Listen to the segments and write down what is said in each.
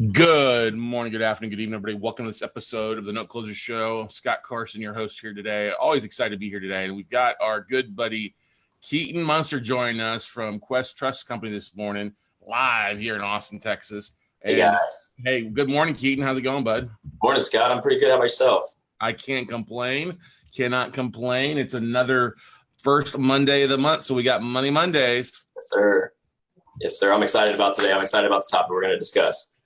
Good morning, good afternoon, good evening, everybody. Welcome to this episode of the Note Closer Show. Scott Carson, your host here today. Always excited to be here today. And we've got our good buddy Keaton Munster joining us from Quest Trust Company this morning, live here in Austin, Texas. Hey, guys. Hey, good morning, Keaton. How's it going, bud? Morning, Scott. I'm pretty good. How about yourself? I can't complain. Cannot complain. It's another first Monday of the month, so we got Money Mondays. Yes, sir. Yes, sir. I'm excited about today. I'm excited about the topic we're going to discuss.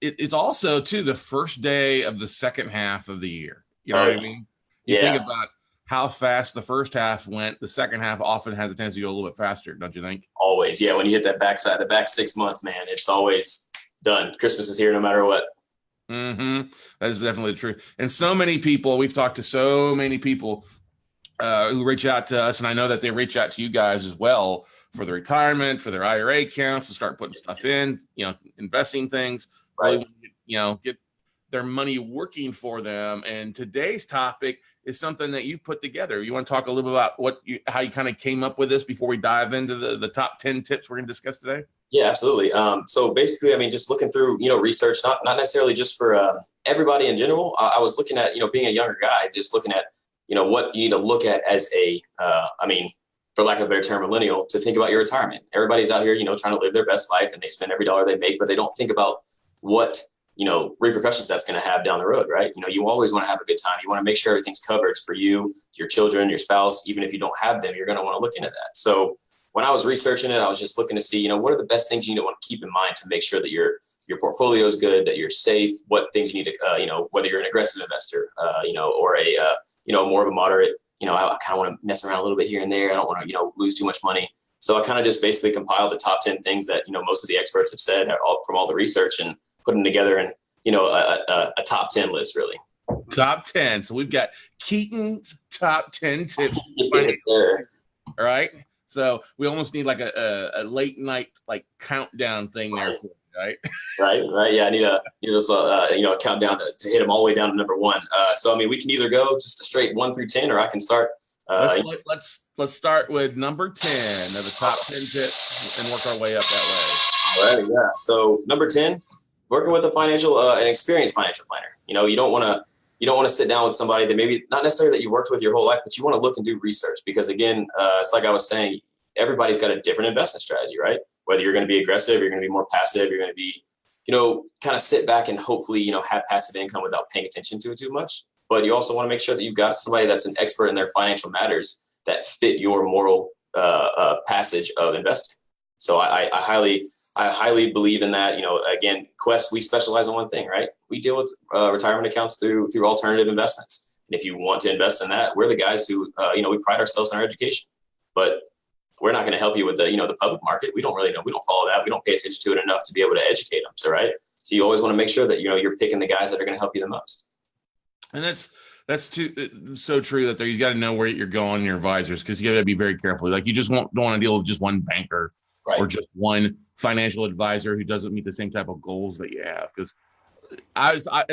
It's also, too, the first day of the second half of the year. You know what I mean? You think about how fast the first half went. The second half often has a tendency to go a little bit faster, don't you think? Always. Yeah, when you hit that backside, the back 6 months, man, it's always done. Christmas is here no matter what. Mm-hmm. That is definitely the truth. And so many people, we've talked to so many people who reach out to us, and I know that they reach out to you guys as well for the retirement, for their IRA accounts, to start putting stuff in, investing things, right? Get their money working for them. And today's topic is something that you've put together. You want to talk a little bit about how you kind of came up with this before we dive into the top 10 tips we're going to discuss today? Yeah, absolutely. So basically, just looking through, research, not necessarily just for everybody in general. I was looking at, being a younger guy, just looking at, what you need to look at as for lack of a better term, millennial, to think about your retirement. Everybody's out here, trying to live their best life, and they spend every dollar they make, but they don't think about what, repercussions that's going to have down the road, right? You always want to have a good time. You want to make sure everything's covered for you, your children, your spouse. Even if you don't have them, you're going to want to look into that. So when I was researching it, I was just looking to see, what are the best things you need to want to keep in mind to make sure that your portfolio is good, that you're safe, what things you need to, whether you're an aggressive investor, or a more of a moderate, I kind of want to mess around a little bit here and there. I don't want to, lose too much money. So I kind of just basically compiled the top 10 things that, most of the experts have said from all the research, and put them together in, a top 10 list, really. Top 10. So we've got Keaton's top 10 tips. Yes, sir. All right. So we almost need like a late night countdown thing there for you, right? Right. Yeah, I need a countdown to hit them all the way down to number one. So we can either go just a straight 1 through 10, or I can start. Let's start with number 10 of the top 10 tips and work our way up that way. All right. Yeah. So number 10, working with an experienced financial planner. You don't want to sit down with somebody that maybe not necessarily that you worked with your whole life, but you want to look and do research, because again, it's like I was saying, everybody's got a different investment strategy, right? Whether you're going to be aggressive, you're going to be more passive, you're going to be, kind of sit back and hopefully, have passive income without paying attention to it too much. But you also want to make sure that you've got somebody that's an expert in their financial matters that fit your moral passage of investing. So I highly believe in that. Again, Quest, we specialize in one thing, right? We deal with retirement accounts through alternative investments. And if you want to invest in that, we're the guys who, we pride ourselves on our education, but we're not going to help you with the public market. We don't really know. We don't follow that. We don't pay attention to it enough to be able to educate them. So, right. So you always want to make sure that, you're picking the guys that are going to help you the most. And that's so true that you got to know where you're going, your advisors, because you got to be very careful. Like, you just don't want to deal with just one banker. Right. Or just one financial advisor who doesn't meet the same type of goals that you have. Because as a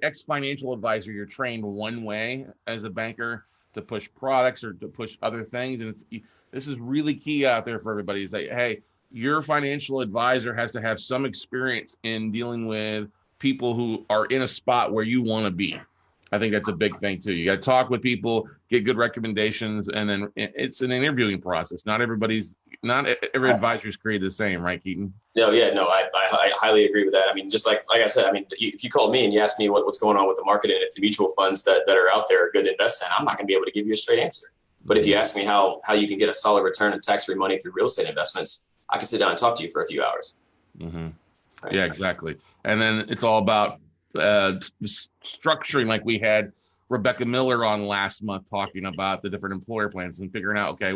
ex-financial advisor, you're trained one way as a banker to push products or to push other things. And this is really key out there for everybody, is that, hey, your financial advisor has to have some experience in dealing with people who are in a spot where you want to be. I think that's a big thing too. You got to talk with people, get good recommendations, and then it's an interviewing process. Not every advisor is created the same, right, Keaton? No, I highly agree with that. Just like I said, if you called me and you asked me what's going on with the market, and if the mutual funds that are out there are good to invest in, I'm not going to be able to give you a straight answer. But if you ask me how you can get a solid return of tax-free money through real estate investments, I can sit down and talk to you for a few hours. Mm-hmm. Right. Yeah, exactly. And then it's all about structuring, like we had Rebecca Miller on last month talking about the different employer plans and figuring out, okay,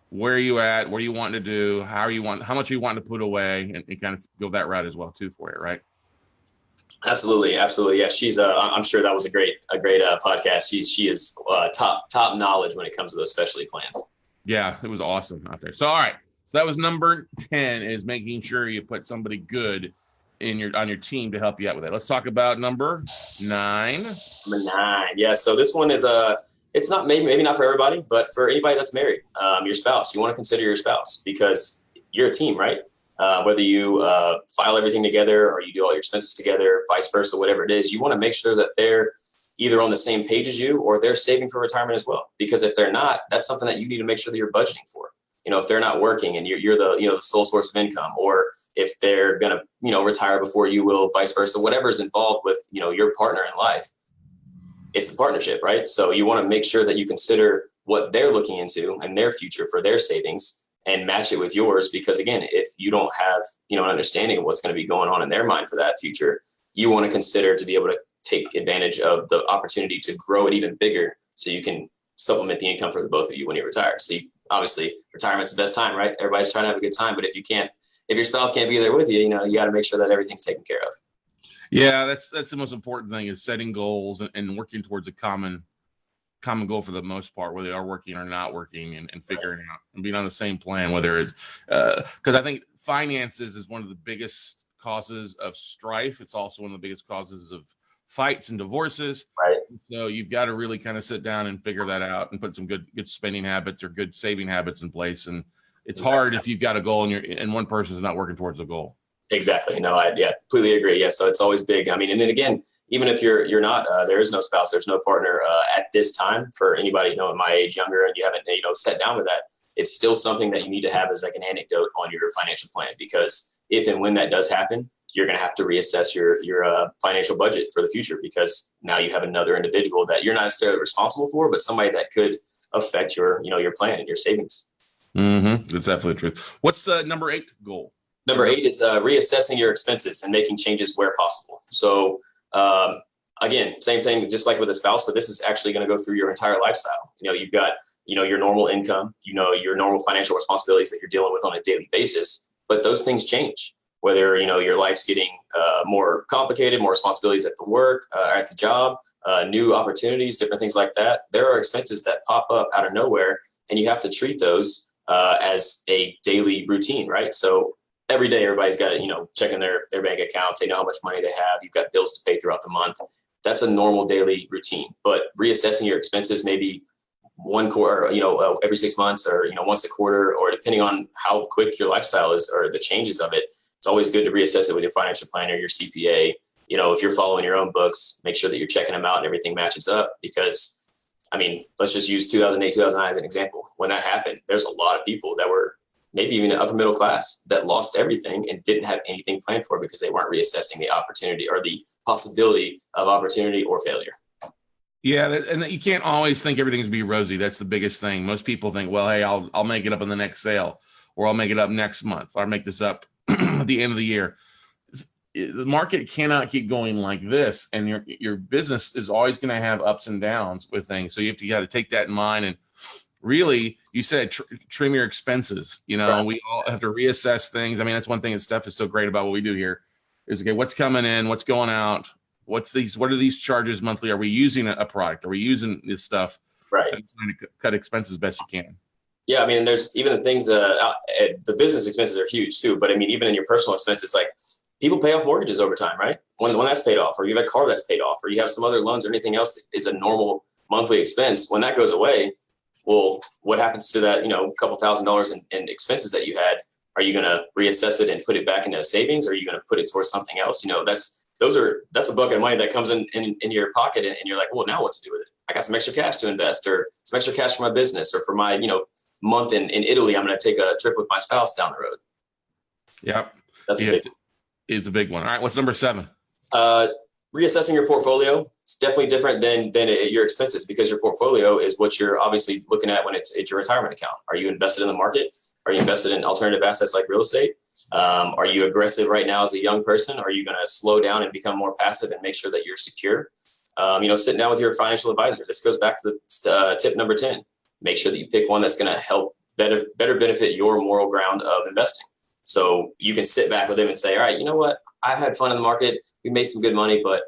where are you at? What do you want to do? How much you want to put away, and kind of go that route as well too for you, right? Absolutely. Yeah, she's I'm sure that was a great podcast. She is top knowledge when it comes to those specialty plans. Yeah, it was awesome out there. So all right, so that was number 10, is making sure you put somebody good on your team to help you out with it. Let's talk about number 9. Number 9. Yeah. So this one is it's not maybe not for everybody, but for anybody that's married, your spouse. You want to consider your spouse, because you're a team, right? whether you file everything together or you do all your expenses together, vice versa, whatever it is, you want to make sure that they're either on the same page as you or they're saving for retirement as well. Because if they're not, that's something that you need to make sure that you're budgeting for. If they're not working and you're the, the sole source of income, or if they're going to, retire before you will, vice versa, whatever is involved with, your partner in life, it's a partnership, right? So you want to make sure that you consider what they're looking into and their future for their savings and match it with yours. Because again, if you don't have, an understanding of what's going to be going on in their mind for that future, you want to consider to be able to take advantage of the opportunity to grow it even bigger so you can supplement the income for the both of you when you retire. So obviously retirement's the best time, right? Everybody's trying to have a good time, but if your spouse can't be there with you, you got to make sure that everything's taken care of. Yeah, that's the most important thing, is setting goals and working towards a common goal for the most part, whether they are working or not working, and figuring out and being on the same plan, whether it's because I think finances is one of the biggest causes of strife. It's also one of the biggest causes of fights and divorces. Right. So you've got to really kind of sit down and figure that out and put some good spending habits or good saving habits in place. And it's hard if you've got a goal and one person is not working towards the goal. Exactly. No, I completely agree. Yeah. So it's always big. I mean, and then again, even if you're not, there is no spouse, there's no partner at this time for anybody, at my age, younger, and you haven't, sat down with that, it's still something that you need to have as like an anecdote on your financial plan, because if and when that does happen, you're going to have to reassess your financial budget for the future, because now you have another individual that you're not necessarily responsible for, but somebody that could affect your plan and your savings. Mm-hmm. That's definitely the truth. What's the number 8 goal? Number 8 is reassessing your expenses and making changes where possible. So again, same thing, just like with a spouse, but this is actually going to go through your entire lifestyle. You've got, your normal income, your normal financial responsibilities that you're dealing with on a daily basis, but those things change. Whether, your life's getting more complicated, more responsibilities at the work, at the job, new opportunities, different things like that. There are expenses that pop up out of nowhere, and you have to treat those as a daily routine, right? So every day, everybody's got to, checking their bank accounts. They know how much money they have. You've got bills to pay throughout the month. That's a normal daily routine. But reassessing your expenses maybe one quarter, every 6 months, or, once a quarter, or depending on how quick your lifestyle is or the changes of it, it's always good to reassess it with your financial planner, your CPA. If you're following your own books, make sure that you're checking them out and everything matches up. Because, let's just use 2008, 2009 as an example. When that happened, there's a lot of people that were maybe even an upper middle class that lost everything and didn't have anything planned for, because they weren't reassessing the opportunity or the possibility of opportunity or failure. Yeah, and you can't always think everything's gonna be rosy. That's the biggest thing. Most people think, well, hey, I'll make it up in the next sale, or I'll make it up next month, or I'll make this up at the end of the year. The market cannot keep going like this, and your business is always going to have ups and downs with things. So you got to take that in mind. And really, you said trim your expenses. Right. We all have to reassess things. That's one thing that Steph is so great about what we do here is, okay, what's coming in, what's going out, what are these charges monthly? Are we using a product? Are we using this stuff? Right. And trying to cut expenses best you can. Yeah, there's even the things, the business expenses are huge too. But even in your personal expenses, like people pay off mortgages over time, right? When that's paid off, or you have a car that's paid off, or you have some other loans or anything else that is a normal monthly expense. When that goes away, well, what happens to that, a couple $1,000s in expenses that you had? Are you going to reassess it and put it back into savings? Or are you going to put it towards something else? That's a bucket of money that comes in your pocket, and you're like, well, now what to do with it? I got some extra cash to invest, or some extra cash for my business, or for my, month in Italy, I'm going to take a trip with my spouse down the road. Yep. That's a big one. It's a big one. All right. What's number 7? Reassessing your portfolio. It's definitely different than your expenses, because your portfolio is what you're obviously looking at when it's your retirement account. Are you invested in the market? Are you invested in alternative assets like real estate? Are you aggressive right now as a young person? Are you going to slow down and become more passive and make sure that you're secure? Sitting down with your financial advisor. This goes back to the tip number 10. Make sure that you pick one that's going to help better benefit your moral ground of investing. So you can sit back with them and say, all right, you know what? I had fun in the market. We made some good money, but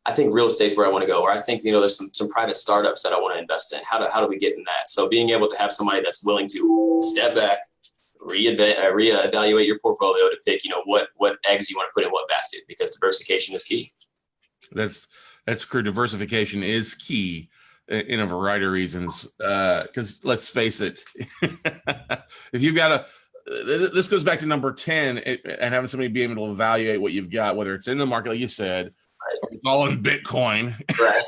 I think real estate is where I want to go. Or I think, there's some private startups that I want to invest in. How do we get in that? So being able to have somebody that's willing to step back, reevaluate your portfolio to pick, what eggs you want to put in what basket, because diversification is key. That's true. Diversification is key in a variety of reasons. Because let's face it, if you've got this goes back to number 10 and having somebody be able to evaluate what you've got, whether it's in the market, like you said, or it's all in Bitcoin. Right.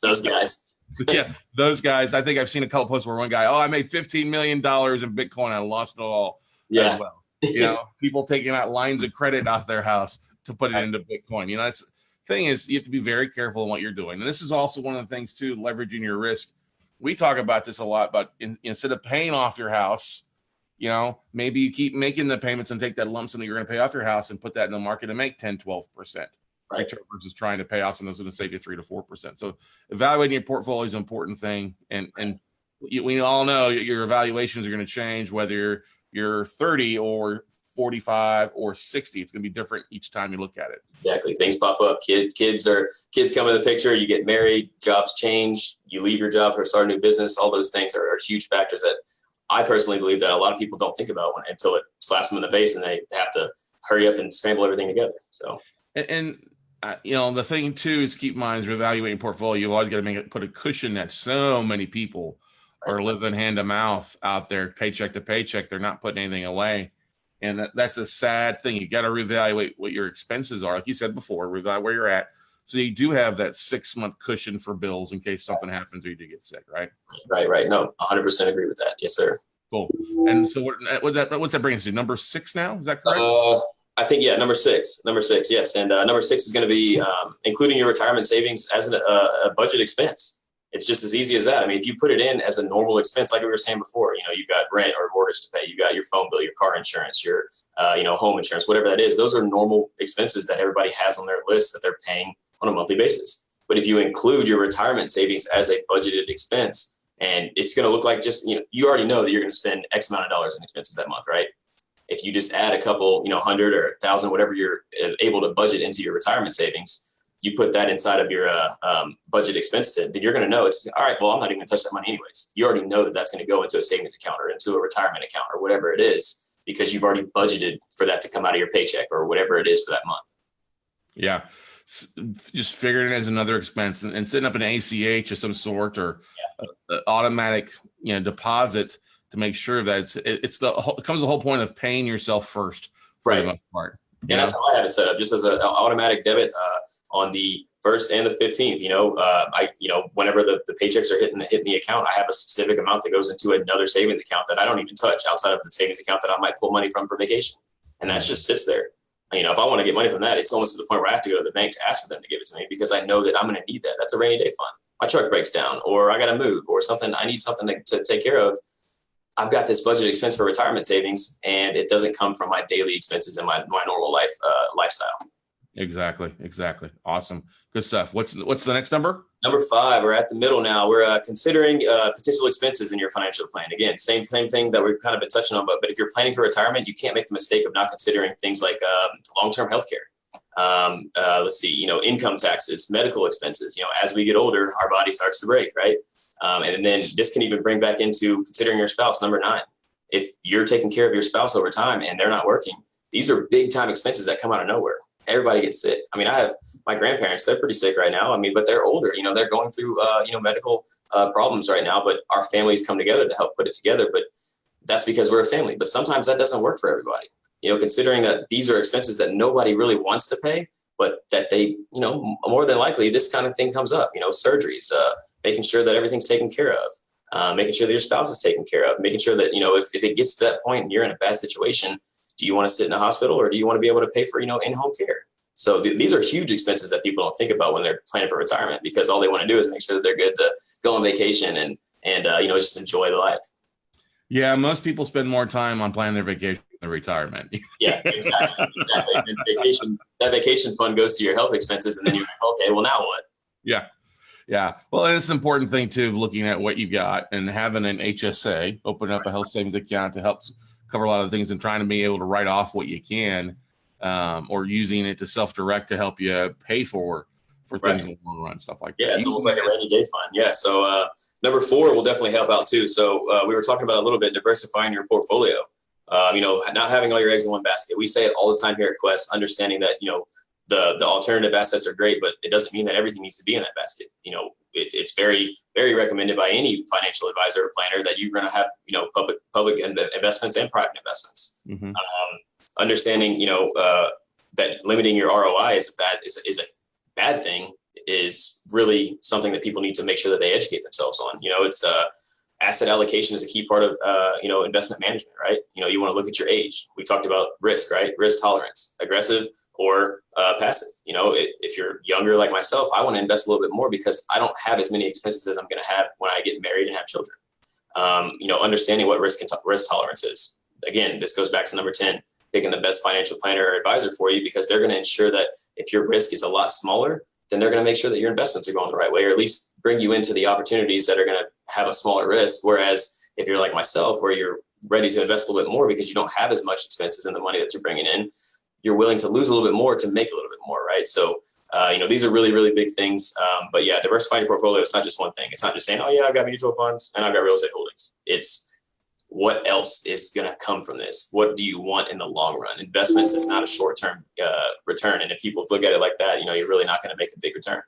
Those guys. Yeah, those guys. I think I've seen a couple posts where one guy, I made $15 million in Bitcoin. I lost it all as well. People taking out lines of credit off their house to put it into Bitcoin. That's the thing is you have to be very careful in what you're doing. And this is also one of the things too, leveraging your risk. We talk about this a lot, but instead of paying off your house, maybe you keep making the payments and take that lump sum that you're going to pay off your house and put that in the market and make 10, 12% return versus trying to pay off something that's going to save you 3 to 4%. So evaluating your portfolio is an important thing. And we all know your evaluations are going to change, whether you're 30 or 45 or 60. It's going to be different each time you look at it. Exactly. Things pop up. Kids come in the picture. You get married, jobs change, you leave your job for start a new business. All those things are huge factors that I personally believe that a lot of people don't think about until it slaps them in the face and they have to hurry up and scramble everything together. So, the thing too is keep in mind as you're evaluating portfolio, you always got to put a cushion that so many people are living hand to mouth out there, paycheck to paycheck. They're not putting anything away. And that's a sad thing. You got to reevaluate what your expenses are. Like you said before, reevaluate where you're at. So you do have that 6-month cushion for bills in case something happens or you do get sick, right? Right. No, 100% agree with that. Yes, sir. Cool. And so what's that bring us to? Number 6 now? Is that correct? I think, number six. Yes. And number 6 is going to be including your retirement savings as a budget expense. It's just as easy as that. I mean, if you put it in as a normal expense, like we were saying before, you've got rent or mortgage to pay, you got your phone bill, your car insurance, your, home insurance, whatever that is. Those are normal expenses that everybody has on their list that they're paying on a monthly basis. But if you include your retirement savings as a budgeted expense, and it's going to look like just, you already know that you're going to spend X amount of dollars in expenses that month, right? If you just add a couple, 100 or 1,000, whatever you're able to budget into your retirement savings, you put that inside of your budget expense, then you're going to know it's all right. Well, I'm not even going to touch that money anyways. You already know that that's going to go into a savings account or into a retirement account or whatever it is, because you've already budgeted for that to come out of your paycheck or whatever it is for that month. Yeah. Just figuring it as another expense and setting up an ACH of some sort or automatic, deposit to make sure that it comes the whole point of paying yourself first for the most part. And that's how I have it set up, just as an automatic debit on the 1st and the 15th. Whenever the paychecks are hitting the account, I have a specific amount that goes into another savings account that I don't even touch outside of the savings account that I might pull money from for vacation. And that just sits there. If I want to get money from that, it's almost to the point where I have to go to the bank to ask for them to give it to me because I know that I'm going to need that. That's a rainy day fund. My truck breaks down or I got to move or something. I need something to take care of. I've got this budget expense for retirement savings and it doesn't come from my daily expenses and my normal lifestyle. Exactly. Awesome. Good stuff. What's the next number? Number 5, we're at the middle now. We're considering potential expenses in your financial plan. Again, same thing that we've kind of been touching on, but if you're planning for retirement, you can't make the mistake of not considering things like long-term healthcare. Let's see, income taxes, medical expenses. As we get older, our body starts to break, right? And then this can even bring back into considering your spouse. Number 9, if you're taking care of your spouse over time and they're not working, these are big time expenses that come out of nowhere. Everybody gets sick. I mean, I have my grandparents, they're pretty sick right now. I mean, but they're older, they're going through, medical problems right now, but our families come together to help put it together. But that's because we're a family. But sometimes that doesn't work for everybody, considering that these are expenses that nobody really wants to pay, but that they, more than likely this kind of thing comes up, surgeries, making sure that everything's taken care of, making sure that your spouse is taken care of, making sure that, if it gets to that point and you're in a bad situation, do you want to sit in a hospital or do you want to be able to pay for, in-home care? So these are huge expenses that people don't think about when they're planning for retirement because all they want to do is make sure that they're good to go on vacation and just enjoy the life. Yeah, most people spend more time on planning their vacation than retirement. Yeah, exactly. And that vacation fund goes to your health expenses and then you're like, okay, well now what? Yeah. Well, and it's an important thing too, of looking at what you got and having an HSA, open up a health savings account to help cover a lot of things and trying to be able to write off what you can, or using it to self-direct to help you pay for things in the long run, stuff like that. Yeah, it's almost like a rainy day fund. Yeah. So number 4 will definitely help out too. So we were talking about a little bit diversifying your portfolio. Not having all your eggs in one basket. We say it all the time here at Quest, understanding that, the alternative assets are great, but it doesn't mean that everything needs to be in that basket. It's very, very recommended by any financial advisor or planner that you're going to have, public investments and private investments. Mm-hmm. Understanding, that limiting your ROI is a bad thing is really something that people need to make sure that they educate themselves on. It's asset allocation is a key part of, investment management, right? You want to look at your age. We talked about risk, right? Risk tolerance, aggressive or passive. If you're younger like myself, I want to invest a little bit more because I don't have as many expenses as I'm going to have when I get married and have children. Understanding what risk tolerance is. Again, this goes back to number 10, picking the best financial planner or advisor for you, because they're going to ensure that if your risk is a lot smaller, then they're going to make sure that your investments are going the right way, or at least bring you into the opportunities that are going to have a smaller risk. Whereas if you're like myself, where you're ready to invest a little bit more because you don't have as much expenses in the money that you're bringing in, you're willing to lose a little bit more to make a little bit more, right? So, these are really, really big things. But yeah, diversifying your portfolio, it's not just one thing. It's not just saying, oh yeah, I've got mutual funds and I've got real estate holdings. It's what else is going to come from this? What do you want in the long run? Investments is not a short-term return. And if people look at it like that, you're really not going to make a big return.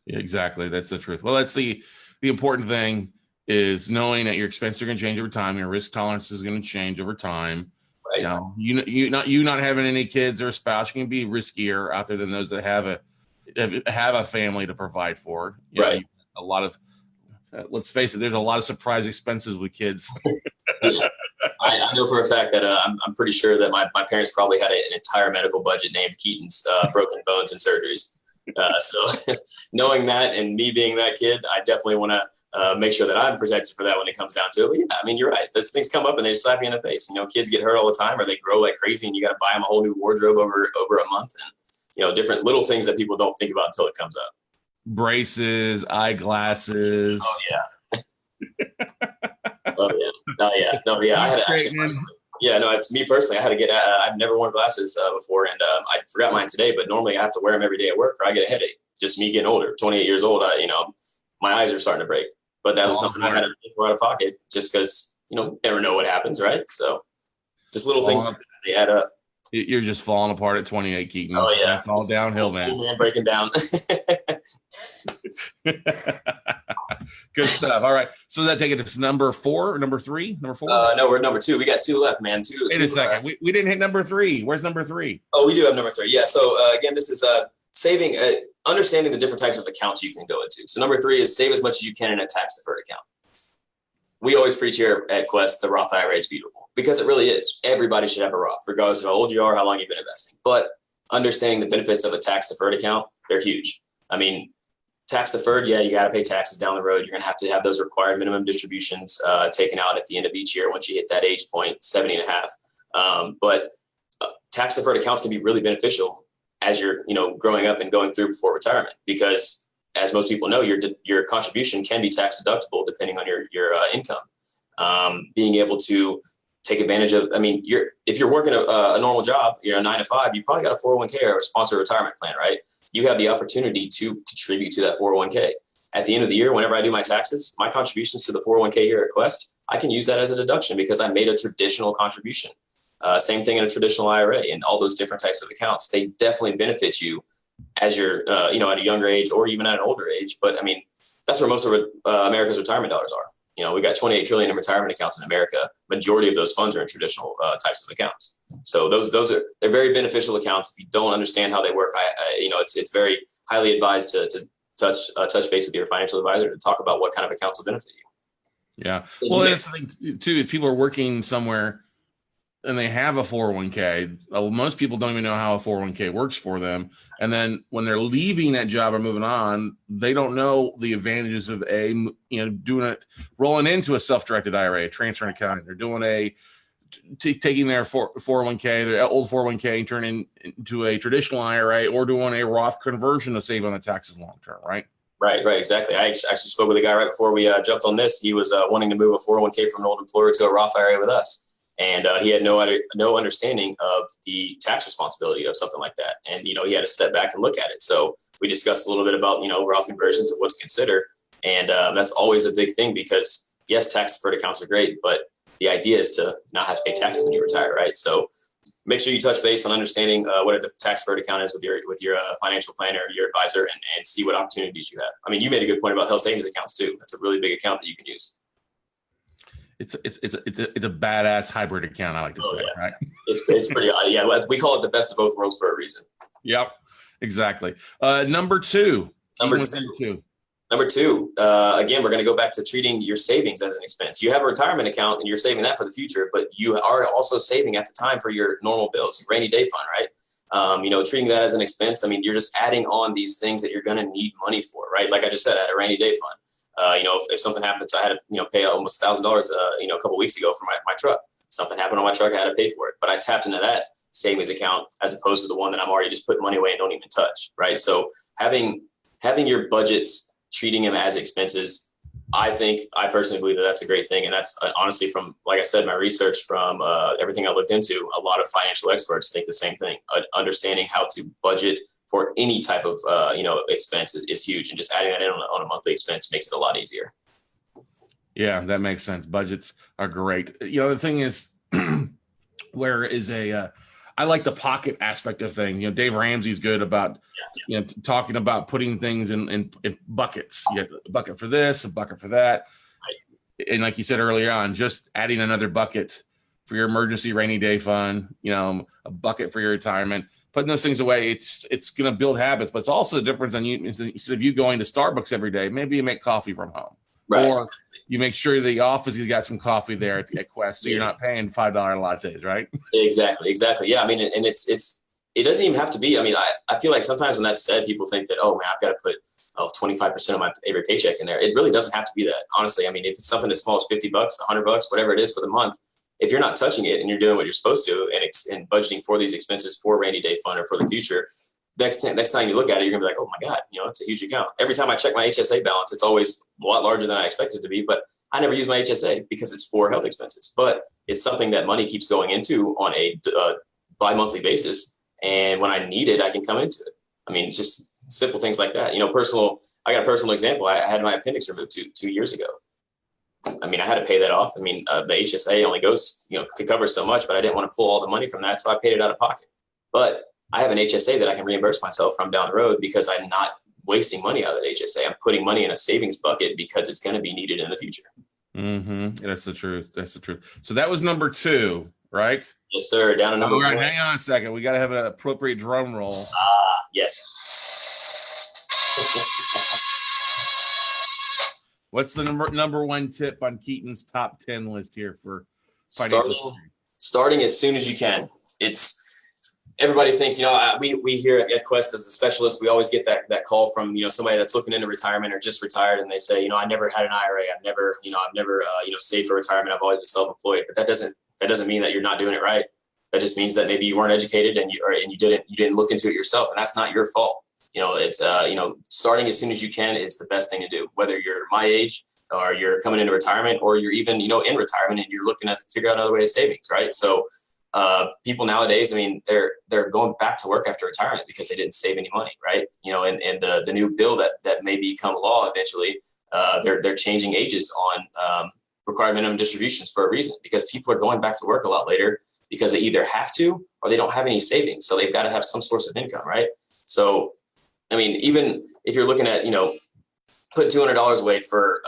Yeah, exactly. That's the truth. Well, that's the important thing, is knowing that your expenses are going to change over time. Your risk tolerance is going to change over time. Right. You not having any kids or a spouse, you can be riskier out there than those that have a family to provide for. Right. A lot of, let's face it, there's a lot of surprise expenses with kids. Yeah. I know for a fact that I'm pretty sure that my parents probably had an entire medical budget named Keaton's broken bones and surgeries. So knowing that and me being that kid, I definitely want to make sure that I'm protected for that when it comes down to it. But yeah, I mean, you're right. Those things come up and they just slap you in the face. Kids get hurt all the time, or they grow like crazy and you got to buy them a whole new wardrobe over a month, and different little things that people don't think about until it comes up. Braces, eyeglasses. Oh yeah. I had to actually. It's me personally. I had to get. I've never worn glasses before, and I forgot mine today. But normally, I have to wear them every day at work, or I get a headache. Just me getting older, 28 years old. My eyes are starting to break. But that was something I had to pay for out of pocket, just because never know what happens, right? So, just little things they add up. You're just falling apart at 28, Keaton. Oh yeah, it's all downhill, man. Breaking down. Good stuff. All right. So that take it to number 4 or number 3? Number 4? No, we're number 2. We got 2 left, man. Wait a second. We didn't hit number 3. Where's number 3? Oh, we do have number 3. Yeah. So again, this is saving, understanding the different types of accounts you can go into. So number 3 is save as much as you can in a tax deferred account. We always preach here at Quest, the Roth IRA is beautiful, because it really is. Everybody should have a Roth, regardless of how old you are, how long you've been investing. But understanding the benefits of a tax deferred account, they're huge. I mean, tax deferred, yeah, you got to pay taxes down the road. You're going to have those required minimum distributions taken out at the end of each year once you hit that age point, 70 and a half. But tax deferred accounts can be really beneficial as you're growing up and going through before retirement, because as most people know, your contribution can be tax deductible depending on your income. Being able to take advantage of, if you're working a normal job, a 9 to 5, you probably got a 401k or a sponsored retirement plan, right? You have the opportunity to contribute to that 401k. At the end of the year, whenever I do my taxes, my contributions to the 401k here at Quest, I can use that as a deduction because I made a traditional contribution. Same thing in a traditional IRA and all those different types of accounts. They definitely benefit you as you're, at a younger age or even at an older age. But that's where most of America's retirement dollars are. We've got 28 trillion in retirement accounts in America. Majority of those funds are in traditional types of accounts. So they're very beneficial accounts. If you don't understand how they work, it's very highly advised to touch base with your financial advisor to talk about what kind of accounts will benefit you. Yeah. Well, that's the thing too. If people are working somewhere and they have a 401k, most people don't even know how a 401k works for them. And then when they're leaving that job or moving on, they don't know the advantages of rolling into a self-directed IRA, transfer account. They're doing taking their 401k, their old 401k, and turning into a traditional IRA, or doing a Roth conversion to save on the taxes long term, right? Right, exactly. I actually spoke with a guy right before we jumped on this. He was wanting to move a 401k from an old employer to a Roth IRA with us. And he had no understanding of the tax responsibility of something like that. And, he had to step back and look at it. So we discussed a little bit about, Roth conversions and what to consider. And that's always a big thing because, yes, tax deferred accounts are great, but the idea is to not have to pay taxes when you retire, right? So make sure you touch base on understanding what a tax deferred account is with your financial planner, your advisor, and see what opportunities you have. I mean, you made a good point about health savings accounts too. That's a really big account that you can use. It's a badass hybrid account, I like to say, right? It's pretty, yeah. We call it the best of both worlds for a reason. Yep, exactly. Number two. Number two, again, we're going to go back to treating your savings as an expense. You have a retirement account and you're saving that for the future, but you are also saving at the time for your normal bills, your rainy day fund, right? Treating that as an expense. I mean, you're just adding on these things that you're going to need money for, right? Like I just said, I had a rainy day fund. If something happens, I had to, pay almost $1,000, a couple of weeks ago for my truck. Something happened on my truck, I had to pay for it. But I tapped into that savings account as opposed to the one that I'm already just putting money away and don't even touch, right? So having your budgets, treating them as expenses, I personally believe that that's a great thing. And that's honestly from, like I said, my research from everything I looked into, a lot of financial experts think the same thing. Understanding how to budget for any type of, expense is huge. And just adding that in on a monthly expense makes it a lot easier. Yeah, that makes sense. Budgets are great. The thing is, I like the pocket aspect of things. Dave Ramsey's good about, talking about putting things in buckets. You have a bucket for this, a bucket for that. And like you said earlier on, just adding another bucket for your emergency rainy day fund, a bucket for your retirement, putting those things away. It's going to build habits, but it's also the difference on you. Instead of you going to Starbucks every day, maybe you make coffee from home. Right. Or you make sure the office has got some coffee there at Quest, so you're not paying $5 lattes, right? Exactly. Yeah, I mean, and it doesn't even have to be. I mean, I feel like sometimes when that's said, people think that, oh man, I've got to put 25% of my every paycheck in there. It really doesn't have to be that. Honestly, I mean, if it's something as small as $50, $100, whatever it is for the month, if you're not touching it and you're doing what you're supposed to and budgeting for these expenses for a rainy day fund or for the future, next time you look at it, you're gonna be like, oh my God, it's a huge account. Every time I check my HSA balance, it's always a lot larger than I expected it to be, but I never use my HSA because it's for health expenses. But it's something that money keeps going into on a bi-monthly basis. And when I need it, I can come into it. I mean, it's just simple things like that. I got a personal example. I had my appendix removed 2 years ago. I mean, I had to pay that off. I mean, the HSA only goes, could cover so much, but I didn't want to pull all the money from that. So I paid it out of pocket. But I have an HSA that I can reimburse myself from down the road because I'm not wasting money out of that HSA. I'm putting money in a savings bucket because it's going to be needed in the future. Mm-hmm. That's the truth. So that was number 2, right? Yes, sir. Down to number 1. Hang on a second. We got to have an appropriate drum roll. Yes. What's the number 1 tip on Keaton's top 10 list here for starting as soon as you can? Everybody thinks, we here at Quest as a specialist, we always get that call from, somebody that's looking into retirement or just retired. And they say, I never had an IRA. I've never saved for retirement. I've always been self-employed. But that doesn't mean that you're not doing it right. That just means that maybe you weren't educated and you didn't look into it yourself. And that's not your fault. Starting as soon as you can is the best thing to do, whether you're my age or you're coming into retirement or you're even, in retirement and you're looking to figure out another way of savings. Right. So, people nowadays, I mean, they're going back to work after retirement because they didn't save any money, right? And the new bill that may become law eventually, they're changing ages on required minimum distributions for a reason, because people are going back to work a lot later because they either have to or they don't have any savings, so they've got to have some source of income, right? So, I mean, even if you're looking at putting $200 away for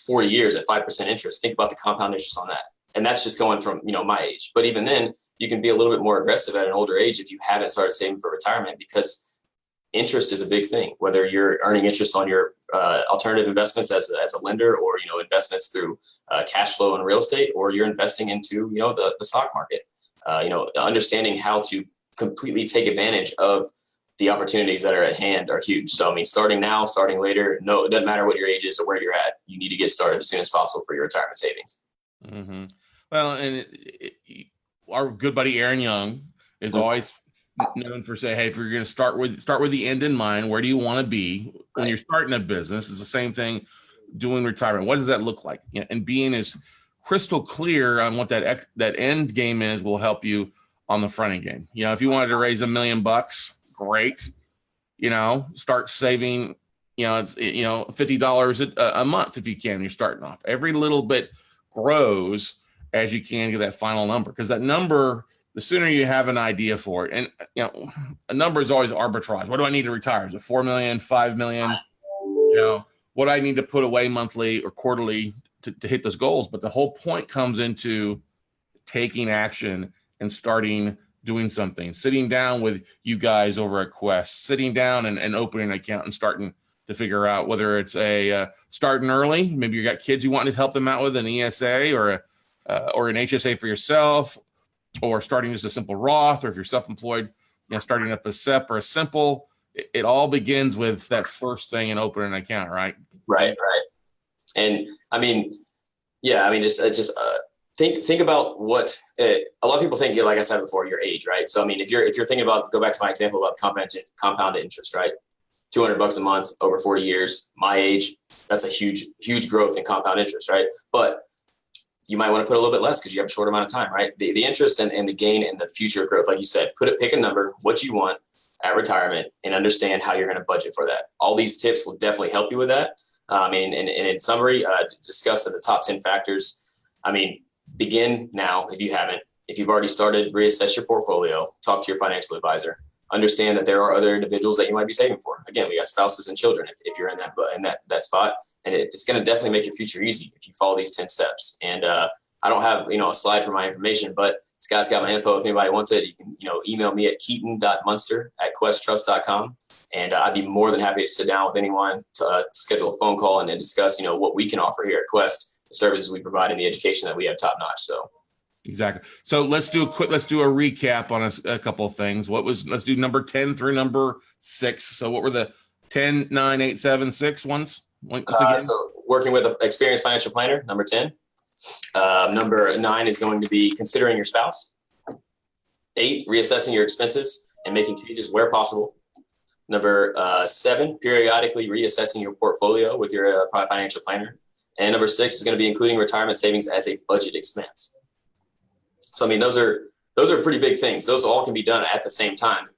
40 years at 5% interest, think about the compound interest on that. And that's just going from, my age. But even then, you can be a little bit more aggressive at an older age if you haven't started saving for retirement, because interest is a big thing, whether you're earning interest on your alternative investments as a lender, or, investments through cash flow and real estate, or you're investing into, the stock market. Understanding how to completely take advantage of the opportunities that are at hand are huge. So, I mean, starting now, starting later, no, it doesn't matter what your age is or where you're at. You need to get started as soon as possible for your retirement savings. Mm-hmm. Well, and our good buddy Aaron Young is always known for saying, hey, if you're going to start with the end in mind, where do you want to be when you're starting a business? It's the same thing doing retirement. What does that look like? And being as crystal clear on what that end game is will help you on the front end game. If you wanted to raise $1 million, great. Start saving, it's $50 a month if you can. You're starting off. Every little bit grows as you can get that final number, because that number the sooner you have an idea for it. And, a number is always arbitrage. What do I need to retire? Is it 4 million, 5 million? What I need to put away monthly or quarterly to hit those goals. But the whole point comes into taking action and starting doing something, sitting down with you guys over at Quest, sitting down and opening an account and starting to figure out whether it's starting early. Maybe you got kids you want to help them out with an ESA or an HSA for yourself, or starting just a simple Roth, or if you're self-employed, starting up a SEP or a simple. It all begins with that first thing and opening an account, right? Right. And just think about what a lot of people think. Like I said before, your age, right? So if you're thinking about, go back to my example about compounded interest, right? $200 a month over 40 years, my age, that's a huge growth in compound interest, right? But you might want to put a little bit less because you have a short amount of time, right? The interest and the gain and the future growth, like you said, pick a number, what you want at retirement, and understand how you're going to budget for that. All these tips will definitely help you with that. And in summary, discuss the top 10 factors. Begin now if you haven't. If you've already started, reassess your portfolio, talk to your financial advisor. Understand that there are other individuals that you might be saving for. Again, we got spouses and children if you're in that spot, and it's going to definitely make your future easy if you follow these 10 steps. And I don't have a slide for my information, but this guy's got my info. If anybody wants it, you can email me at keaton.munster@questtrust.com, and I'd be more than happy to sit down with anyone to schedule a phone call and then discuss what we can offer here at Quest, the services we provide, and the education that we have top notch. So. Exactly. So let's do a recap on a couple of things. Let's do number 10 through number 6. So what were the 10, 9, 8, 7, 6 ones? So working with an experienced financial planner, number 10. Number 9 is going to be considering your spouse. 8, reassessing your expenses and making changes where possible. Number 7, periodically reassessing your portfolio with your financial planner. And number 6 is going to be including retirement savings as a budget expense. So, those are pretty big things. Those all can be done at the same time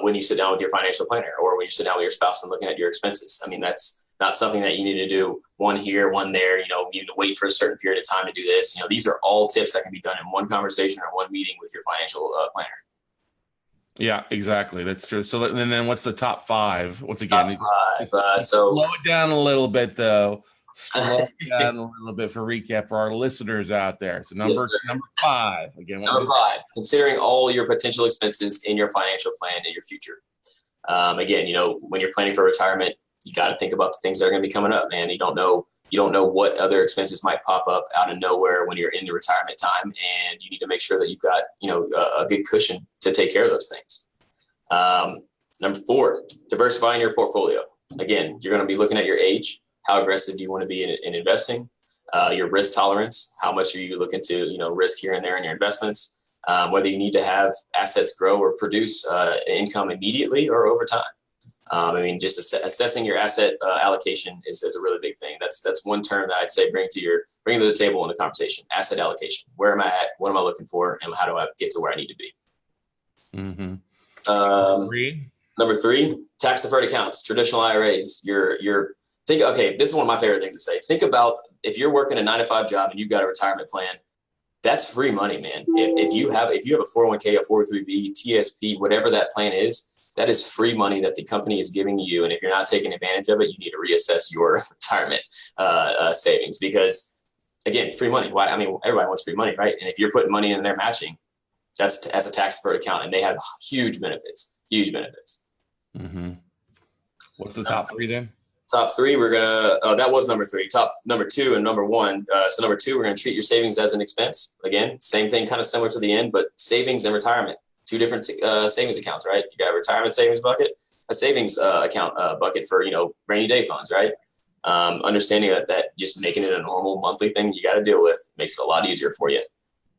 when you sit down with your financial planner, or when you sit down with your spouse and looking at your expenses. That's not something that you need to do one here, one there. You need to wait for a certain period of time to do this. These are all tips that can be done in one conversation or one meeting with your financial planner. Yeah, exactly. That's true. So, and then what's the top 5? Once again, top 5. Slow it down a little bit, though. Slow it down a little bit for recap for our listeners out there. So number 5 again. Number 5, considering all your potential expenses in your financial plan in your future. Again, when you're planning for retirement, you got to think about the things that are going to be coming up, man. You don't know what other expenses might pop up out of nowhere when you're in the retirement time, and you need to make sure that you've got a good cushion to take care of those things. Number 4, diversifying your portfolio. Again, you're going to be looking at your age. How aggressive do you want to be in investing? Your risk tolerance. How much are you looking to risk here and there in your investments? Whether you need to have assets grow or produce income immediately or over time. Just assessing your asset allocation is a really big thing. That's one term that I'd say bring to the table in the conversation. Asset allocation. Where am I at? What am I looking for? And how do I get to where I need to be? Mm-hmm. Number 3, tax deferred accounts, traditional IRAs. This is one of my favorite things to say. Think about if you're working a 9-to-5 job and you've got a retirement plan. That's free money, man. If you have a 401k, a 403b, TSP, whatever that plan is, that is free money that the company is giving you. And if you're not taking advantage of it, you need to reassess your retirement savings, because again, free money. Why? Everybody wants free money, right? And if you're putting money in there matching, that's as a tax deferred account, and they have huge benefits. Mm-hmm. What's the top 3 then? Top 3, we're gonna. That was number 3. Number 2 and number 1. So number 2, we're gonna treat your savings as an expense. Again, same thing, kind of similar to the end, but savings and retirement, 2 different savings accounts, right? You got a retirement savings bucket, a savings account bucket for rainy day funds, right? Understanding that just making it a normal monthly thing you got to deal with makes it a lot easier for you.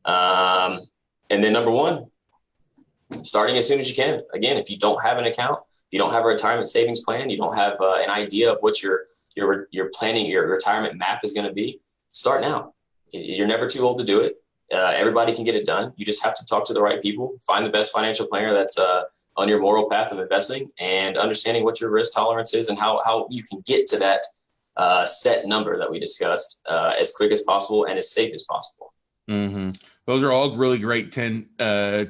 And then number 1, starting as soon as you can. Again, if you don't have an account, you don't have a retirement savings plan, you don't have an idea of what your planning, your retirement map is going to be, start now. You're never too old to do it. Everybody can get it done. You just have to talk to the right people, find the best financial planner that's on your moral path of investing, and understanding what your risk tolerance is and how you can get to that set number that we discussed as quick as possible and as safe as possible. Mm-hmm. Those are all really great 10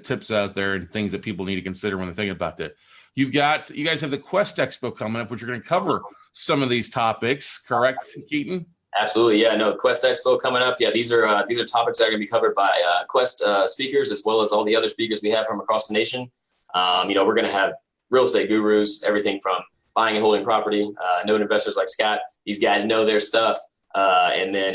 tips out there and things that people need to consider when they're thinking about that. You guys have the Quest Expo coming up, which are going to cover some of these topics, correct, Keaton? Absolutely, yeah. No, Quest Expo coming up. Yeah, these are topics that are going to be covered by Quest speakers, as well as all the other speakers we have from across the nation. We're going to have real estate gurus, everything from buying and holding property, known investors like Scott. These guys know their stuff, and then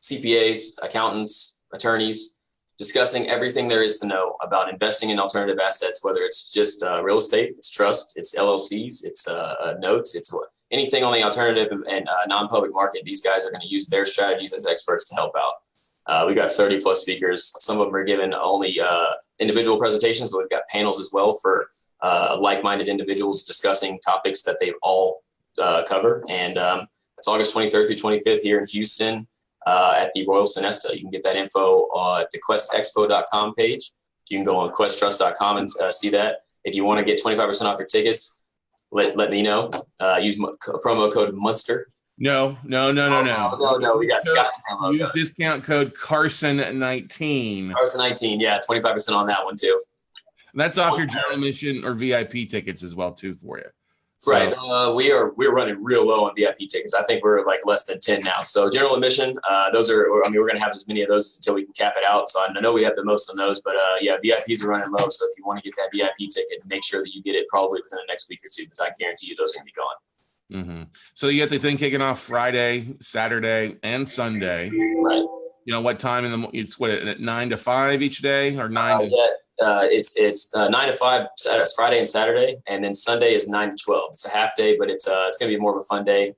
CPAs, accountants, attorneys, discussing everything there is to know about investing in alternative assets, whether it's just real estate, it's trust, it's LLCs, it's notes, it's anything on the alternative and non-public market. These guys are going to use their strategies as experts to help out. We got 30 plus speakers. Some of them are given only individual presentations, but we've got panels as well for like-minded individuals discussing topics that they all cover. And it's August 23rd through 25th here in Houston at the Royal Sonesta. You can get that info at the questexpo.com page. You can go on questtrust.com and see that. If you want to get 25% off your tickets, let me know. Use promo code Munster. No. We got Scott's promo Use code. discount code Carson19. Carson19, yeah, 25% on that one too. And that's off your general admission or VIP tickets as well too for you. So, right. We're running real low on VIP tickets. I think we're like less than 10 now. So general admission, we're going to have as many of those until we can cap it out. So I know we have the most on those, but VIPs are running low. So if you want to get that VIP ticket, make sure that you get it probably within the next week or two, because I guarantee you those are going to be gone. Mm-hmm. So you have the thing kicking off Friday, Saturday, and Sunday. Right. What time it's at 9 to 5 each day or 9 to it's 9 to 5 Friday and Saturday, and then Sunday is 9 to 12. It's a half day, but it's going to be more of a fun day.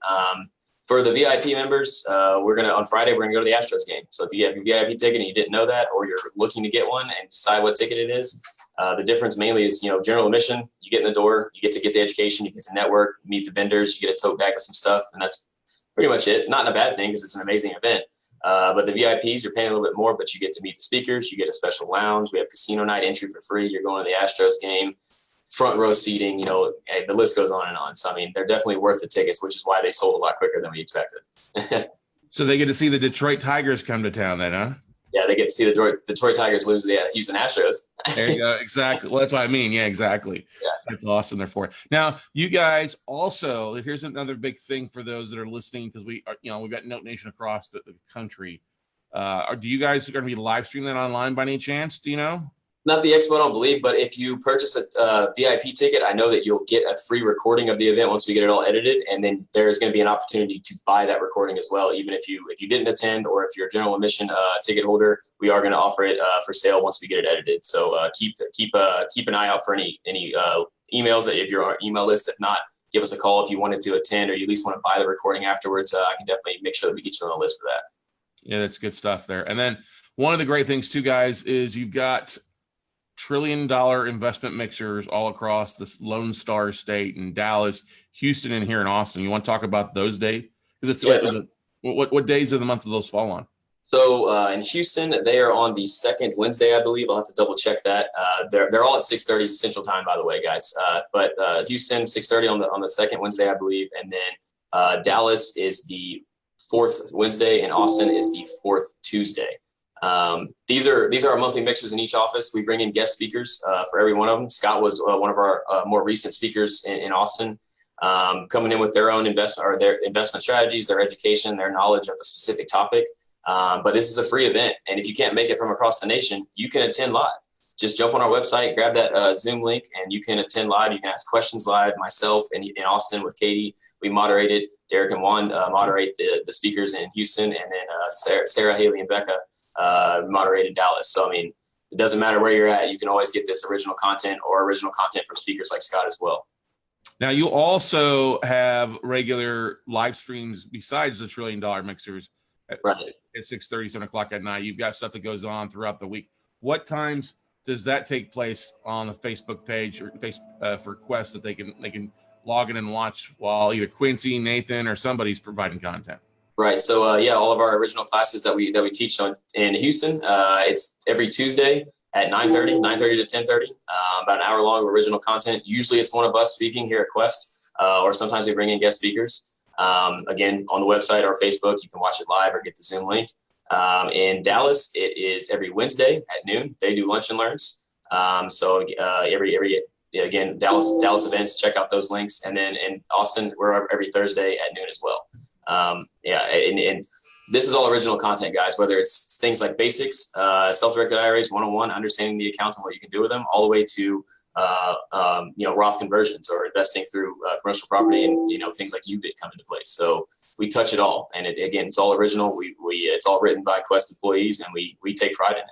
For the VIP members, on Friday we're gonna go to the Astros game. So if you have a VIP ticket and you didn't know that, or you're looking to get one and decide what ticket it is, the difference mainly is general admission. You get in the door, you get to get the education, you get to network, meet the vendors, you get a tote bag with some stuff, and that's pretty much it. Not in a bad thing, because it's an amazing event. But the VIPs, you're paying a little bit more, but you get to meet the speakers. You get a special lounge. We have casino night entry for free. You're going to the Astros game, front row seating. The list goes on and on. So, they're definitely worth the tickets, which is why they sold a lot quicker than we expected. So they get to see the Detroit Tigers come to town then, huh? Yeah, they get to see the Detroit Tigers lose the Houston Astros. There you go. Exactly. Well, that's what I mean. Yeah, exactly. Yeah. That's awesome. Therefore, now you guys also, here's another big thing for those that are listening, because we've got Note Nation across the country. Do you guys going to be live streaming that online by any chance? Do you know? Not the Expo, I don't believe, but if you purchase a VIP ticket, I know that you'll get a free recording of the event once we get it all edited, and then there's going to be an opportunity to buy that recording as well. Even if you didn't attend, or if you're a general admission ticket holder, we are going to offer it for sale once we get it edited. So keep an eye out for any emails that if you're on our email list. If not, give us a call if you wanted to attend, or you at least want to buy the recording afterwards. I can definitely make sure that we get you on the list for that. Yeah, that's good stuff there. And then one of the great things too, guys, is you've got trillion-dollar investment mixers all across this Lone Star State in Dallas, Houston, and here in Austin. You want to talk about those days? Because what days of the month do those fall on? So in Houston, they are on the second Wednesday, I believe. I'll have to double check that. They're all at 6:30 Central Time, by the way, guys. But Houston 6:30 on the second Wednesday, I believe, and then Dallas is the fourth Wednesday, and Austin is the fourth Tuesday. These are our monthly mixers in each office. We bring in guest speakers for every one of them. Scott was one of our more recent speakers in Austin, coming in with their own their investment strategies, their education, their knowledge of a specific topic. But this is a free event, and if you can't make it from across the nation, you can attend live. Just jump on our website, grab that Zoom link, and you can attend live. You can ask questions live. Myself in Austin with Katie, we moderated. Derek and Juan moderate the speakers in Houston, and then Sarah, Haley, and Becca moderated Dallas. So, it doesn't matter where you're at. You can always get this original content from speakers like Scott as well. Now, you also have regular live streams besides the $1 trillion mixers at 6:30, 7 o'clock at night. You've got stuff that goes on throughout the week. What times does that take place on the Facebook page or for Quest that they can log in and watch while either Quincy, Nathan, or somebody's providing content? Right. So all of our original classes that we teach in Houston, it's every Tuesday at 9:30 to 10:30, about an hour long of original content. Usually it's one of us speaking here at Quest, or sometimes we bring in guest speakers. Again, on the website or Facebook, you can watch it live or get the Zoom link. In Dallas, it is every Wednesday at noon. They do lunch and learns. Again, Dallas events, check out those links. And then in Austin, we're every Thursday at noon as well. And this is all original content, guys, whether it's things like basics, self-directed IRAs, 101, understanding the accounts and what you can do with them, all the way to, Roth conversions or investing through commercial property and, things like UBIT come into place. So we touch it all. And it's all original. It's all written by Quest employees, and we take pride in it.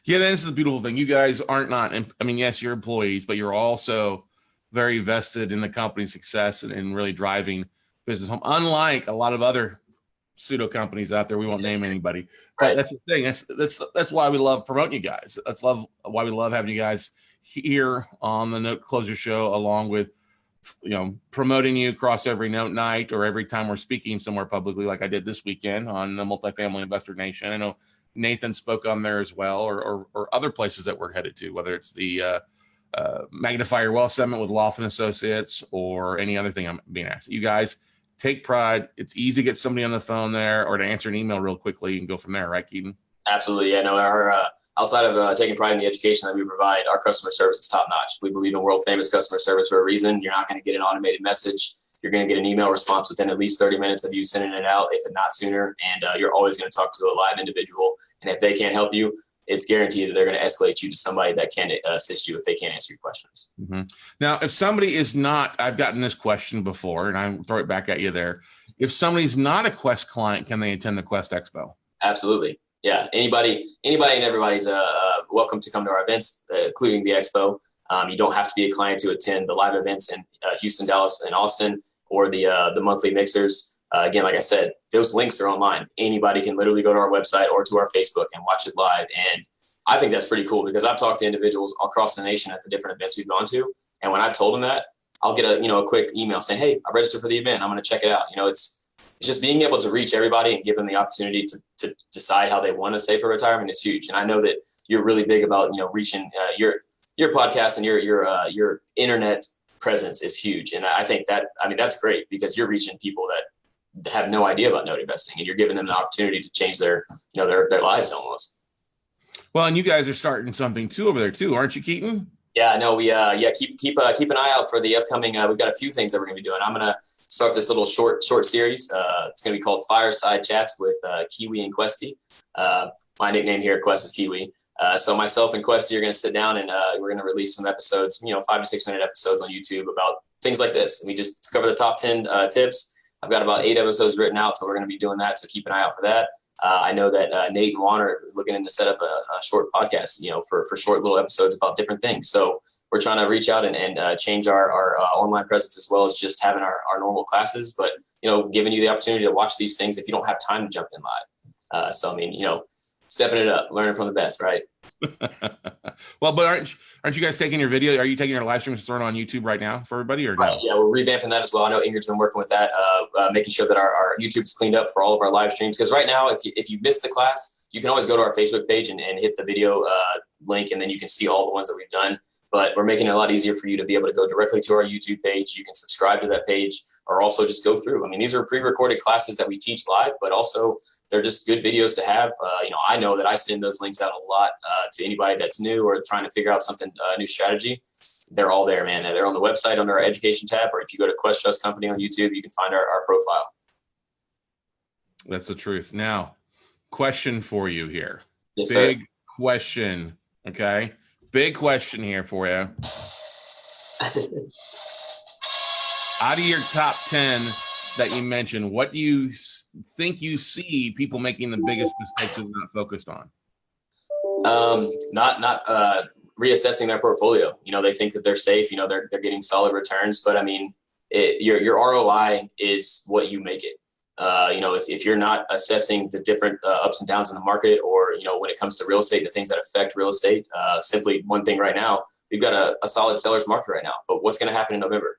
Yeah, that's the beautiful thing. You guys yes, you're employees, but you're also very vested in the company's success and really driving business home. Unlike a lot of other pseudo companies out there, we won't name anybody. But that's the thing. That's why we love promoting you guys. Why we love having you guys here on the Note Closer Show, along with promoting you across every Note night or every time we're speaking somewhere publicly, like I did this weekend on the Multifamily Investor Nation. I know Nathan spoke on there as well, or other places that we're headed to, whether it's the Magnify Your Wealth Summit with Lawson Associates or any other thing I'm being asked. You guys take pride. It's easy to get somebody on the phone there or to answer an email real quickly and go from there, right, Keaton? Absolutely. Yeah, no, our outside of taking pride in the education that we provide, our customer service is top notch. We believe in world famous customer service for a reason. You're not going to get an automated message. You're going to get an email response within at least 30 minutes of you sending it out, if not sooner. And you're always going to talk to a live individual. And if they can't help you, it's guaranteed that they're going to escalate you to somebody that can assist you if they can't answer your questions. Mm-hmm. Now, if somebody is not, I've gotten this question before, and I'll throw it back at you there. If somebody's not a Quest client, can they attend the Quest Expo? Absolutely. Yeah. Anybody and everybody's welcome to come to our events, including the Expo. You don't have to be a client to attend the live events in Houston, Dallas, and Austin, or the monthly mixers. Again, like I said, those links are online. Anybody can literally go to our website or to our Facebook and watch it live. And I think that's pretty cool because I've talked to individuals across the nation at the different events we've gone to. And when I've told them that, I'll get a quick email saying, hey, I registered for the event. I'm going to check it out. It's just being able to reach everybody and give them the opportunity to decide how they want to save for retirement is huge. And I know that you're really big about, reaching your podcast and your internet presence is huge. And I think that's great because you're reaching people that have no idea about note investing, and you're giving them the opportunity to change their lives almost. Well, and you guys are starting something too over there too, aren't you, Keaton? Yeah, no, we keep an eye out for the upcoming. We've got a few things that we're going to be doing. I'm going to start this little short series. It's going to be called Fireside Chats with Kiwi and Questy. My nickname here at Quest is Kiwi. So myself and Questy are going to sit down and we're going to release some episodes, 5 to 6 minute episodes on YouTube about things like this. We just cover the top 10 tips. I've got about 8 episodes written out, so we're going to be doing that. So keep an eye out for that. I know that Nate and Juan are looking to set up a short podcast, for short little episodes about different things. So we're trying to reach out and change our online presence as well as just having our normal classes, but, giving you the opportunity to watch these things if you don't have time to jump in live. Stepping it up, learning from the best, right? Well, but aren't you guys taking your video? Are you taking your live streams and throwing it on YouTube right now for everybody, or no? Right, yeah, we're revamping that as well. I know Ingrid's been working with that, making sure that our YouTube is cleaned up for all of our live streams. Because right now, if you missed the class, you can always go to our Facebook page and hit the video link, and then you can see all the ones that we've done. But we're making it a lot easier for you to be able to go directly to our YouTube page. You can subscribe to that page, or also just go through. I mean, these are pre-recorded classes that we teach live, but also they're just good videos to have. I know that I send those links out a lot to anybody that's new or trying to figure out something, new strategy. They're all there, man. They're on the website under our education tab, or if you go to Quest Trust Company on YouTube, you can find our profile. That's the truth. Now, question for you here. Yes, Big sir. question. Okay. Big question here for you. Out of your top 10 that you mentioned, what do you think you see people making the biggest mistakes and not focused on? Not reassessing their portfolio. They think that they're safe. They're getting solid returns, but I mean, your ROI is what you make it. If you're not assessing the different ups and downs in the market, or when it comes to real estate, the things that affect real estate. Simply one thing right now, we've got a solid seller's market right now. But what's going to happen in November?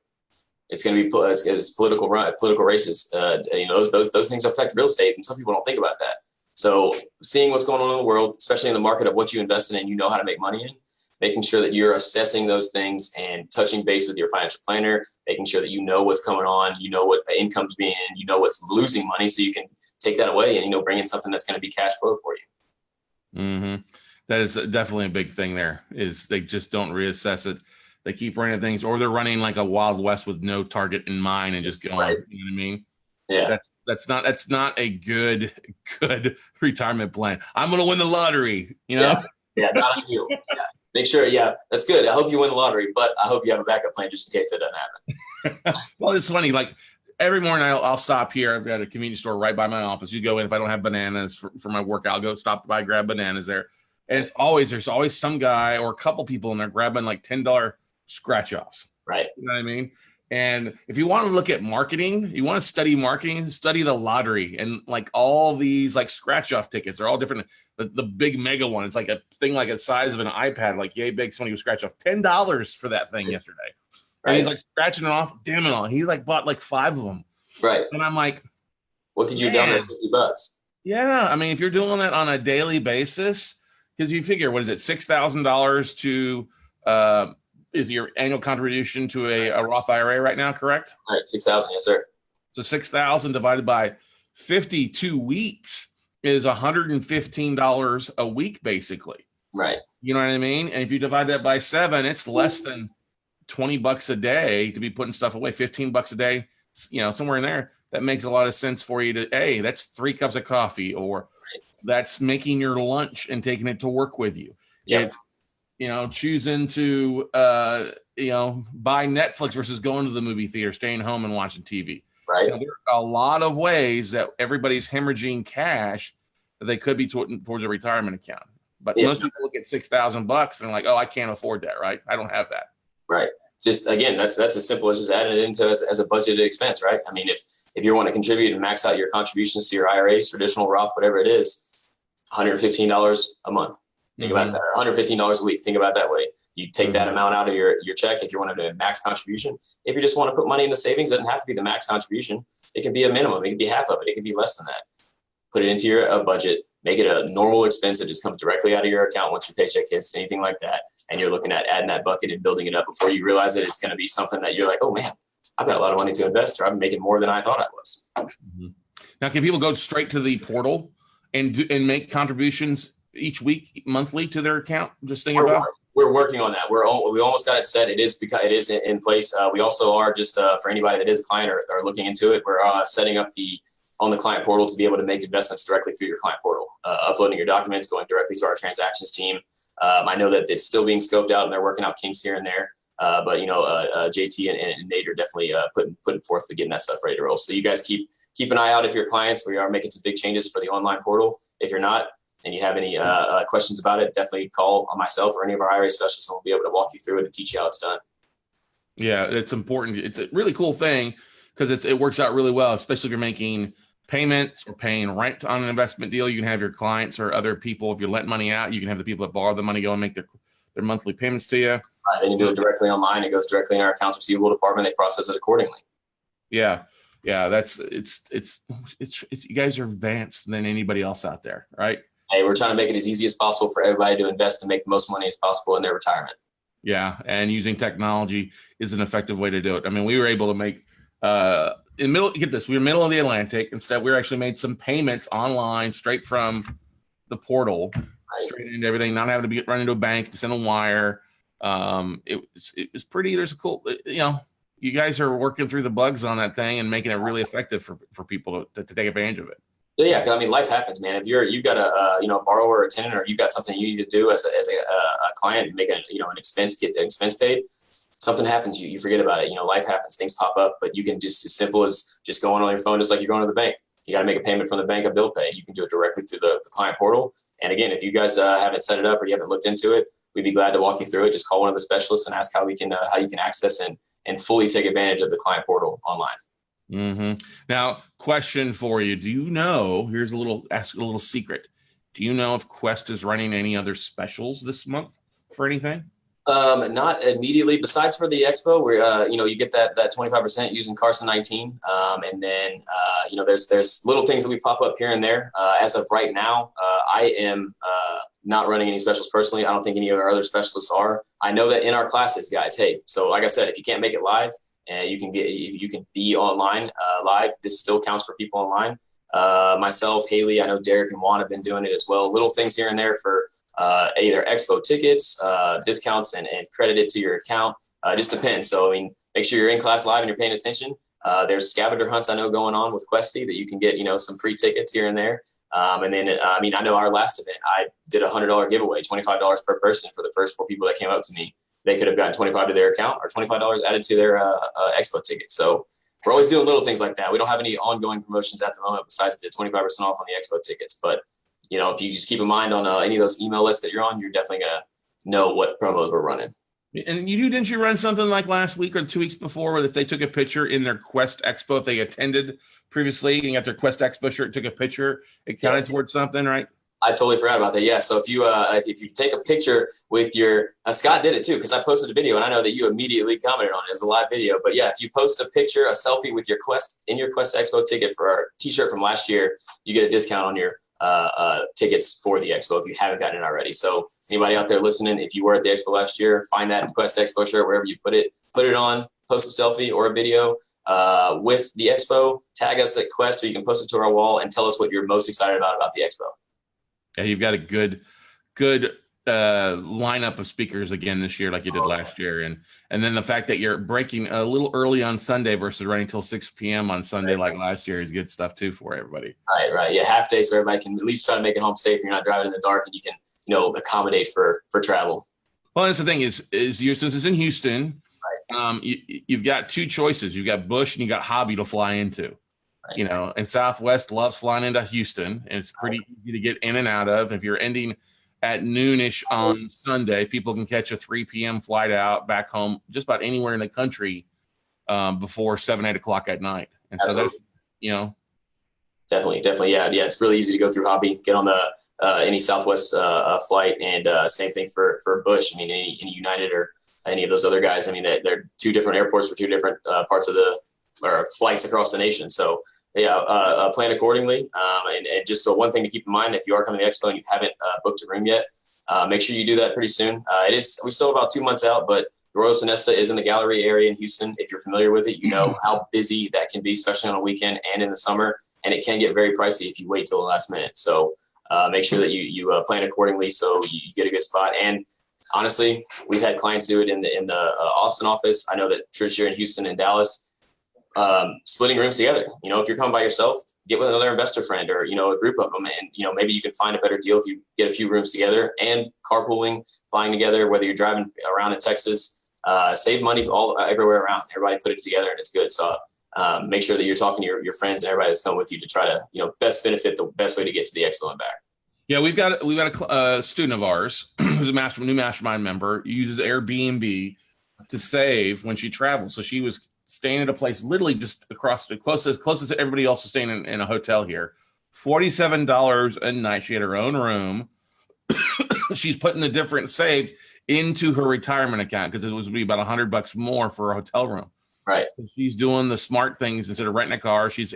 It's going to be it's political races. Those things affect real estate, and some people don't think about that. So seeing what's going on in the world, especially in the market of what you invest in and how to make money in, making sure that you're assessing those things and touching base with your financial planner, making sure that you know what's going on, you know what income's being, you know what's losing money, so you can take that away and, bring in something that's going to be cash flow for you. Mm-hmm. That is definitely a big thing there, is they just don't reassess it. They keep running things, or they're running like a Wild West with no target in mind and just going, right. You know what I mean? Yeah. That's not a good retirement plan. I'm going to win the lottery, Yeah, not ideal. Yeah. Make sure, that's good. I hope you win the lottery, but I hope you have a backup plan just in case that doesn't happen. Well, it's funny. Like every morning I'll stop here. I've got a convenience store right by my office. You go in. If I don't have bananas for my workout, I'll go stop by, grab bananas there. And there's always some guy or a couple people in there grabbing like $10 scratch offs. Right. You know what I mean? And if you want to look at marketing, you want to study marketing, study the lottery, and like all these like scratch off tickets are all different. The big mega one, it's like a thing like the size of an iPad, like yay big. Somebody would scratch off $10 for that thing yesterday. Right. And he's like scratching it off, damn it all. He like bought like 5 of them. Right. And I'm like, what could you have done with $50? Yeah. I mean, if you're doing that on a daily basis, because you figure, what is it, $6,000 to is your annual contribution to a Roth IRA right now, correct? Right, 6,000, yes, sir. So 6,000 divided by 52 weeks is $115 a week, basically. Right. You know what I mean? And if you divide that by 7, it's less than $20 a day to be putting stuff away. $15 a day, somewhere in there. That makes a lot of sense for you to, hey, that's 3 cups of coffee, or that's making your lunch and taking it to work with you. Yep. It's, choosing to, buy Netflix versus going to the movie theater, staying home and watching TV. Right. There are a lot of ways that everybody's hemorrhaging cash that they could be towards a retirement account. But most people look at $6,000 and they're like, oh, I can't afford that. Right. I don't have that. Right. Just, again, that's as simple as just adding it into as a budgeted expense, right? I mean, if you want to contribute and max out your contributions to your IRAs, traditional Roth, whatever it is, $115 a month. Think about that. $115 a week. Think about it that way. You take that amount out of your check if you want to do a max contribution. If you just want to put money into savings, it doesn't have to be the max contribution. It can be a minimum. It can be half of it. It can be less than that. Put it into your budget. Make it a normal expense that just comes directly out of your account once your paycheck hits, anything like that. And you're looking at adding that bucket and building it up before you realize that it's going to be something that you're like, oh man, I've got a lot of money to invest, or I'm making more than I thought I was. Now, can people go straight to the portal and make contributions each week, monthly to their account? Just thinking about. We're working on that. We almost got it set. It is because it is in place. We also are just for anybody that is a client or looking into it. We're setting up on the client portal to be able to make investments directly through your client portal, uploading your documents, going directly to our transactions team. I know that it's still being scoped out and they're working out kinks here and there. But JT and Nate are definitely putting forth with getting that stuff ready to roll. So you guys keep an eye out if you're clients. We are making some big changes for the online portal. If you're not, and you have any questions about it, definitely call on myself or any of our IRA specialists, and we'll be able to walk you through it and teach you how it's done. Yeah, it's important. It's a really cool thing because it works out really well, especially if you're making payments or paying rent on an investment deal. You can have your clients or other people, if you're letting money out, you can have the people that borrow the money go and make their monthly payments to you. They can do it directly online. It goes directly in our accounts receivable department. They process it accordingly. Yeah. That's you guys are advanced than anybody else out there, right? Hey, we're trying to make it as easy as possible for everybody to invest and make the most money as possible in their retirement. Yeah, and using technology is an effective way to do it. I mean, we were able to make we were middle of the Atlantic. Instead, we actually made some payments online straight from the portal, straight into everything, not having to run into a bank to send a wire. It was pretty. There's a cool, you guys are working through the bugs on that thing and making it really effective for people to take advantage of it. Yeah, I mean, life happens, man. If you've got a borrower or a tenant, or you've got something you need to do as a client, make an expense, get an expense paid, something happens, you forget about it. Life happens, things pop up, but you can just, as simple as just going on your phone, just like you're going to the bank. You got to make a payment from the bank, a bill pay. You can do it directly through the client portal. And again, if you guys haven't set it up or you haven't looked into it, we'd be glad to walk you through it. Just call one of the specialists and ask how you can access and fully take advantage of the client portal online. Mm-hmm. Now, question for you. Do you know, ask a little secret. Do you know if Quest is running any other specials this month for anything? Not immediately, besides for the Expo where, you get that 25% using Carson 19. And then, there's little things that we pop up here and there. As of right now, I am not running any specials personally. I don't think any of our other specialists are. I know that in our classes, guys, hey, so like I said, if you can't make it live and you can be online live, this still counts for people online. Myself, Haley, I know Derek and Juan have been doing it as well. Little things here and there for either Expo tickets, discounts, and credited to your account. Just depends. So, I mean, make sure you're in class live and you're paying attention. There's scavenger hunts I know going on with Questy that you can get, some free tickets here and there. And then, I know our last event, I did a $100 giveaway, $25 per person for the first 4 people that came up to me. They could have gotten $25 to their account or $25 added to their Expo ticket. So we're always doing little things like that. We don't have any ongoing promotions at the moment besides the 25% off on the Expo tickets. But, if you just keep in mind on any of those email lists that you're on, you're definitely going to know what promos we're running. And didn't you run something like last week or 2 weeks before where if they took a picture in their Quest Expo, if they attended previously and got their Quest Expo shirt, took a picture, it counted towards something, right? I totally forgot about that. Yeah. So if you take a picture with your, Scott did it too, because I posted a video and I know that you immediately commented on it. It was a live video, but yeah, if you post a picture, a selfie with your Quest Expo ticket for our t-shirt from last year, you get a discount on your tickets for the Expo if you haven't gotten it already. So anybody out there listening, if you were at the Expo last year, find that Quest Expo shirt wherever you put it on, post a selfie or a video with the Expo, tag us at Quest so you can post it to our wall and tell us what you're most excited about the Expo. Yeah, you've got a good lineup of speakers again this year, like you did last year, and then the fact that you're breaking a little early on Sunday versus running till 6 p.m. on Sunday like last year is good stuff too for everybody. Right. Yeah, half day so everybody can at least try to make it home safe. You're not driving in the dark, and you can accommodate for travel. Well, that's the thing is you since it's in Houston, you've got 2 choices. You've got Bush and you got Hobby to fly into. Right. And Southwest loves flying into Houston, and it's pretty easy to get in and out of. If you're ending at noonish on Sunday, people can catch a 3 p.m. flight out back home just about anywhere in the country before 7, 8 o'clock at night. And Absolutely. So that's, Definitely. Yeah. It's really easy to go through Hobby, get on the any Southwest flight, and same thing for Bush. I mean, any United or any of those other guys. I mean, they're 2 different airports for 2 different parts of or flights across the nation. So plan accordingly. And just one thing to keep in mind, if you are coming to the Expo and you haven't booked a room yet, make sure you do that pretty soon. We still have about 2 months out, but the Royal Sonesta is in the gallery area in Houston. If you're familiar with it, you know how busy that can be, especially on a weekend and in the summer. And it can get very pricey if you wait till the last minute. So make sure that you plan accordingly so you get a good spot. And honestly, we've had clients do it in the Austin office. I know that Tricia in Houston and Dallas, splitting rooms together. If you're coming by yourself, get with another investor friend or, a group of them. And, maybe you can find a better deal if you get a few rooms together. And carpooling, flying together, whether you're driving around in Texas, save money everywhere around. Everybody put it together and it's good. So make sure that you're talking to your friends and everybody that's coming with you to try to, best benefit the best way to get to the Expo and back. Yeah, we've got a student of ours who's a new mastermind member, uses Airbnb to save when she travels. So she was staying at a place literally just across the closest to everybody else is staying in a hotel here. $47 a night. She had her own room. She's putting the difference saved into her retirement account because it was be about $100 more for a hotel room. Right. So she's doing the smart things instead of renting a car. She's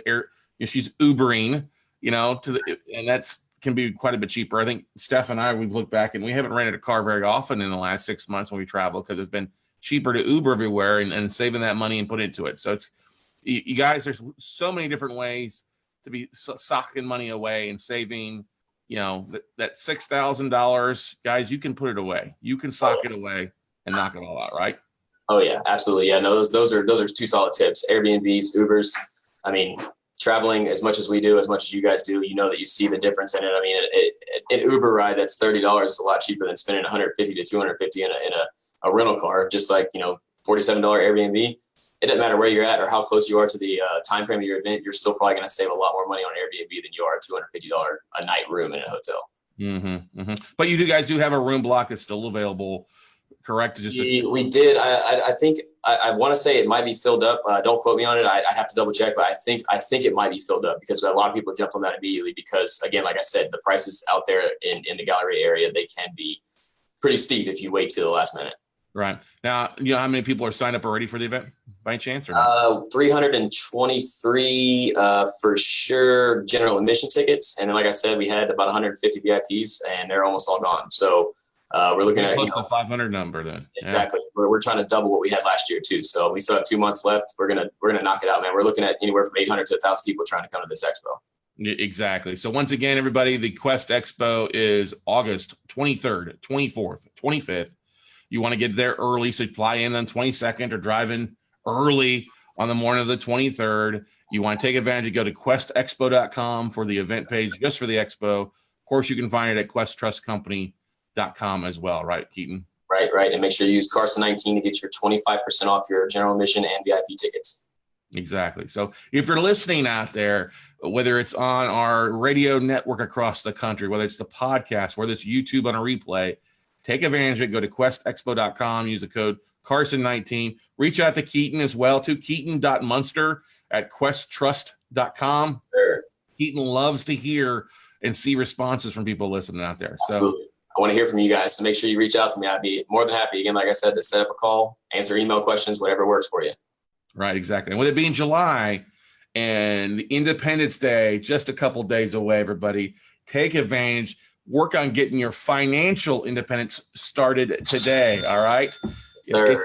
Ubering, and that's can be quite a bit cheaper. I think Steph and I, we've looked back and we haven't rented a car very often in the last 6 months when we travel because it's been cheaper to Uber everywhere and saving that money and put it into it. So it's, you guys, there's so many different ways to be socking money away and saving, that $6,000, guys, you can put it away. You can sock it away and knock it all out. Right. Oh yeah, absolutely. Yeah, no, those are 2 solid tips. Airbnbs, Ubers. I mean, traveling as much as we do, as much as you guys do, that you see the difference in it. I mean, an Uber ride that's $30 is a lot cheaper than spending $150 to $250 in a rental car. Just like $47 Airbnb. It doesn't matter where you're at or how close you are to the time frame of your event. You're still probably going to save a lot more money on Airbnb than you are a $250 a night room in a hotel. Mm-hmm, mm-hmm. But you guys do have a room block that's still available, correct? We did. I think I want to say it might be filled up. Don't quote me on it. I have to double check, but I think it might be filled up because a lot of people jumped on that immediately because, again, like I said, the prices out there in the gallery area, they can be pretty steep if you wait till the last minute. Right. Now, how many people are signed up already for the event? by any chance or not? 323 for sure general admission tickets. And then, like I said, we had about 150 VIPs and they're almost all gone. So we're looking at close to the 500 number then. Exactly. Yeah. We're trying to double what we had last year too. So we still have 2 months left. We're gonna knock it out, man. We're looking at anywhere from 800 to 1,000 people trying to come to this expo. Exactly. So once again, everybody, the Quest Expo is August 23rd, 24th, 25th. You want to get there early, so you fly in on 22nd or drive in early on the morning of the 23rd. You want to take advantage, you go to questexpo.com for the event page just for the expo. Of course, you can find it at questtrustcompany.com as well, right, Keaton? Right. And make sure you use Carson19 to get your 25% off your general admission and VIP tickets. Exactly. So if you're listening out there, whether it's on our radio network across the country, whether it's the podcast, whether it's YouTube on a replay, take advantage of it. Go to questexpo.com, use the code Carson19. Reach out to Keaton as well, to Keaton.Munster at questtrust.com. Sure. Keaton loves to hear and see responses from people listening out there. Absolutely. So I want to hear from you guys. So make sure you reach out to me. I'd be more than happy, again, like I said, to set up a call, answer email questions, whatever works for you. Right, exactly. And with it being July and Independence Day, just a couple days away, everybody, take advantage, work on getting your financial independence started today, all right? Sir. It's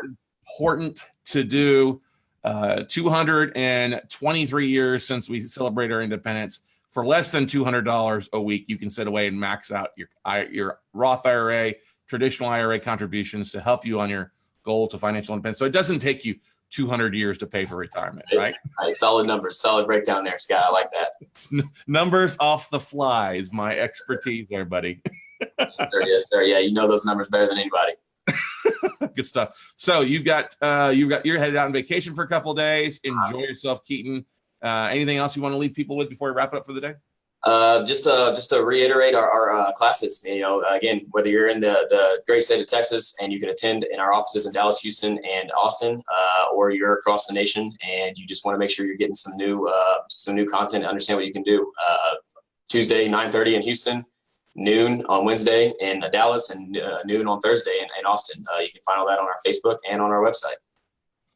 important to do. 223 years since we celebrate our independence. For less than $200 a week, you can sit away and max out your Roth IRA, traditional IRA contributions to help you on your goal to financial independence. So it doesn't take you 200 years to pay for retirement, right? Right. Solid numbers, solid breakdown there, Scott. I like that. Numbers off the fly is my expertise there, buddy. Yes, sir. Yeah, you know those numbers better than anybody. Good stuff. So you're headed out on vacation for a couple of days. Enjoy yourself, Keaton. Anything else you want to leave people with before we wrap it up for the day? Just to reiterate our classes, again, whether you're in the great state of Texas and you can attend in our offices in Dallas, Houston, and Austin, or you're across the nation and you just want to make sure you're getting some new content and understand what you can do. Tuesday, 9:30 in Houston, noon on Wednesday in Dallas, and noon on Thursday in Austin. You can find all that on our Facebook and on our website.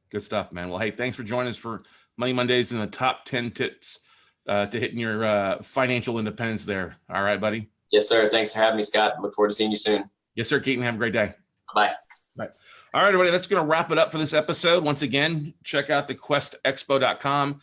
Good stuff, man. Well, hey, thanks for joining us for Money Mondays and the top 10 tips to hitting your financial independence there. All right, buddy? Yes, sir. Thanks for having me, Scott. Look forward to seeing you soon. Yes, sir, Keaton. Have a great day. Bye. Bye. All right, everybody, that's going to wrap it up for this episode. Once again, check out the questexpo.com.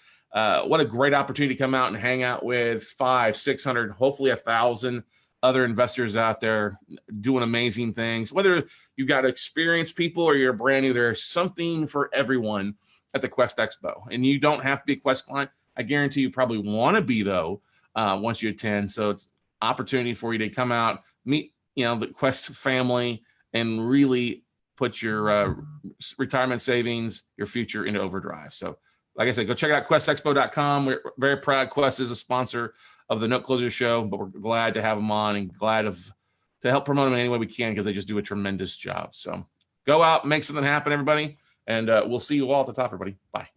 What a great opportunity to come out and hang out with 500, 600, hopefully 1,000 other investors out there doing amazing things. Whether you've got experienced people or you're brand new, there's something for everyone at the Quest Expo. And you don't have to be a Quest client. I guarantee you probably want to be, though, once you attend. So it's opportunity for you to come out, meet, the Quest family, and really put your retirement savings, your future into overdrive. So like I said, go check out questexpo.com. We're very proud Quest is a sponsor of the Note Closer Show, but we're glad to have them on and glad to help promote them in any way we can because they just do a tremendous job. So go out, make something happen, everybody. And we'll see you all at the top, everybody. Bye.